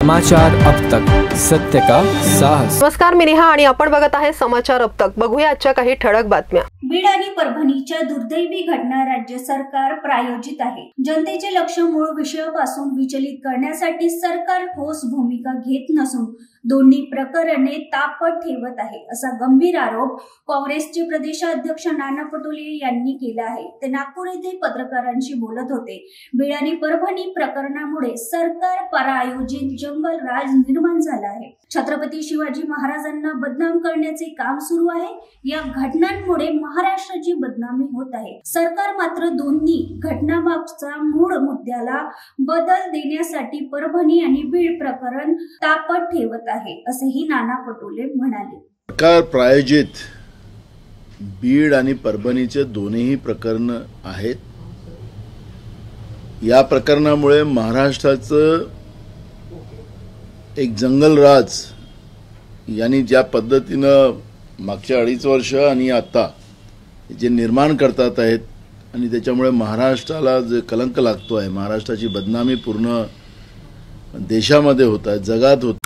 समाचार अब तक, सत्य का साहस। नमस्कार, मी नेहा आणि आपण बघत आहे समाचार अब तक। बघूया आजच्या काही ठळक बातम्या। बीड आणि परभणीच्या दुर्दैवी घटना राज्य सरकार प्रायोजित आहे। जनतेचे लक्ष मूळ विषयापासून विचलित करण्यासाठी सरकार ठोस भूमिका घेत नसून दोन्ही प्रकरणे तापत ठेवत आहे, असा गंभीर आरोप काँग्रेसचे प्रदेशाध्यक्ष नाना पटोले यांनी केला आहे। ते नागपूर येथे पत्रकारांशी बोलत होते। बीड आणि परभणी प्रकरणामुळे सरकार प्रायोजित जंगल राज निर्माण झाला आहे। छत्रपती शिवाजी महाराजांना बदनाम करण्याचे काम सुरू आहे। या घटनांमुळे महाराष्ट्राची बदनामी होत आहे। सरकार मात्र दोन्ही घटनामागचा मूळ मुद्द्याला बदल देण्यासाठी परभणी आणि बीड प्रकरण तापत ठेवत आहे, असेही नाना पटोले म्हणाले। सरकार प्रायोजित बीड आणि परभणीचे दोन्ही प्रकरण आहेत। या प्रकरणामुळे महाराष्ट्राचं एक जंगलराज यांनी ज्या पद्धतीनं मागच्या 2.5 वर्ष आणि आता जे निर्माण करतात आहेत आणि त्याच्यामुळे महाराष्ट्राला जे कलंक लागतो आहे, महाराष्ट्राची बदनामी पूर्ण देशामध्ये होत आहे, जगात होत